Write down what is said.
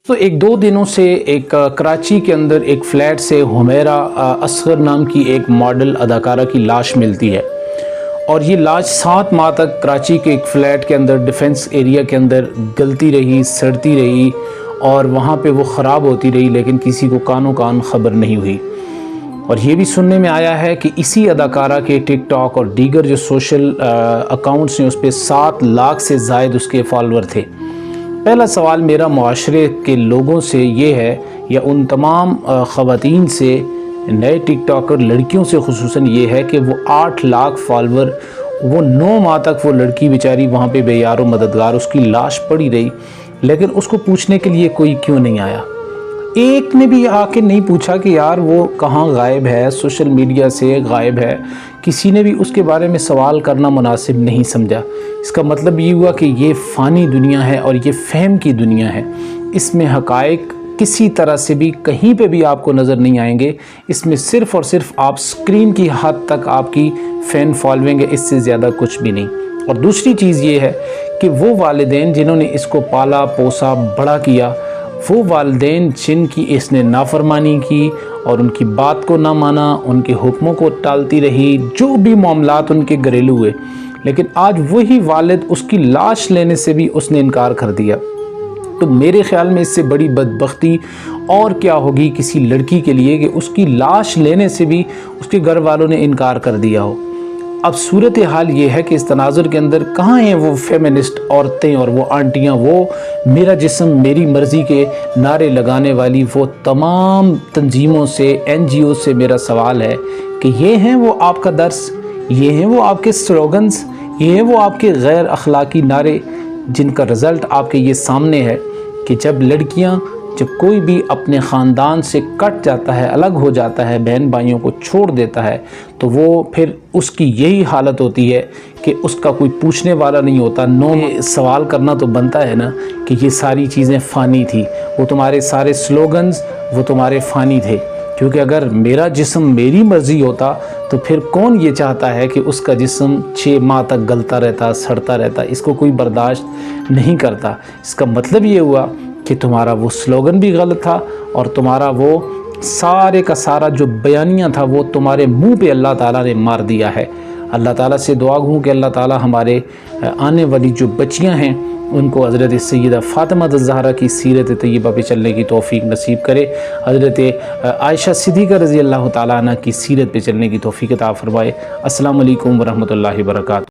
تو ایک دو دنوں سے ایک کراچی کے اندر ایک فلیٹ سے حمیرہ اصغر نام کی ایک ماڈل اداکارہ کی لاش ملتی ہے، اور یہ لاش 7 ماہ تک کراچی کے ایک فلیٹ کے اندر ڈیفنس ایریا کے اندر گلتی رہی، سڑتی رہی اور وہاں پہ وہ خراب ہوتی رہی، لیکن کسی کو کانوں کان خبر نہیں ہوئی۔ اور یہ بھی سننے میں آیا ہے کہ اسی اداکارہ کے ٹک ٹاک اور دیگر جو سوشل اکاؤنٹس ہیں اس پہ 7 لاکھ سے زائد اس کے فالور تھے۔ پہلا سوال میرا معاشرے کے لوگوں سے یہ ہے، یا ان تمام خواتین سے، نئے ٹک ٹاکر لڑکیوں سے خصوصاً یہ ہے کہ وہ 8 لاکھ فالور، وہ 9 ماہ تک وہ لڑکی بیچاری وہاں پہ بے یار و مددگار، اس کی لاش پڑی رہی، لیکن اس کو پوچھنے کے لیے کوئی کیوں نہیں آیا؟ ایک نے بھی آ کے نہیں پوچھا کہ یار وہ کہاں غائب ہے، سوشل میڈیا سے غائب ہے، کسی نے بھی اس کے بارے میں سوال کرنا مناسب نہیں سمجھا۔ اس کا مطلب یہ ہوا کہ یہ فانی دنیا ہے اور یہ فہم کی دنیا ہے، اس میں حقائق کسی طرح سے بھی کہیں پہ بھی آپ کو نظر نہیں آئیں گے، اس میں صرف اور صرف آپ سکرین کی حد تک آپ کی فین فالوئنگ ہے، اس سے زیادہ کچھ بھی نہیں۔ اور دوسری چیز یہ ہے کہ وہ والدین جنہوں نے اس کو پالا پوسا بڑا کیا، وہ والدین جن کی اس نے نافرمانی کی اور ان کی بات کو نہ مانا، ان کے حکموں کو ٹالتی رہی، جو بھی معاملات ان کے گھریلو ہوئے، لیکن آج وہی والد اس کی لاش لینے سے بھی اس نے انکار کر دیا۔ تو میرے خیال میں اس سے بڑی بدبختی اور کیا ہوگی کسی لڑکی کے لیے کہ اس کی لاش لینے سے بھی اس کے گھر والوں نے انکار کر دیا ہو۔ اب صورتحال یہ ہے کہ اس تناظر کے اندر کہاں ہیں وہ فیمنسٹ عورتیں اور وہ آنٹیاں، وہ میرا جسم میری مرضی کے نعرے لگانے والی وہ تمام تنظیموں سے، این جی او سے میرا سوال ہے کہ یہ ہیں وہ آپ کا درس، یہ ہیں وہ آپ کے سلوگنز، یہ ہیں وہ آپ کے غیر اخلاقی نعرے جن کا رزلٹ آپ کے یہ سامنے ہے کہ جب کوئی بھی اپنے خاندان سے کٹ جاتا ہے، الگ ہو جاتا ہے، بہن بھائیوں کو چھوڑ دیتا ہے، تو وہ پھر اس کی یہی حالت ہوتی ہے کہ اس کا کوئی پوچھنے والا نہیں ہوتا۔ سوال کرنا تو بنتا ہے نا کہ یہ ساری چیزیں فانی تھی، وہ تمہارے سارے سلوگنز وہ تمہارے فانی تھے، کیونکہ اگر میرا جسم میری مرضی ہوتا تو پھر کون یہ چاہتا ہے کہ اس کا جسم 6 ماہ تک گلتا رہتا، سڑتا رہتا؟ اس کو کوئی برداشت نہیں کرتا۔ اس کا مطلب یہ ہوا کہ تمہارا وہ سلوگن بھی غلط تھا اور تمہارا وہ سارے کا سارا جو بیانیہ تھا وہ تمہارے منہ پہ اللہ تعالیٰ نے مار دیا ہے۔ اللہ تعالیٰ سے دعا ہوں کہ اللہ تعالیٰ ہمارے آنے والی جو بچیاں ہیں ان کو حضرت سیدہ فاطمہ الزہرا کی سیرت طیبہ پہ چلنے کی توفیق نصیب کرے، حضرت عائشہ صدیقہ رضی اللہ تعالیٰ عنہ کی سیرت پہ چلنے کی توفیق عطا فرمائے۔ السلام علیکم ورحمۃ اللہ وبرکاتہ۔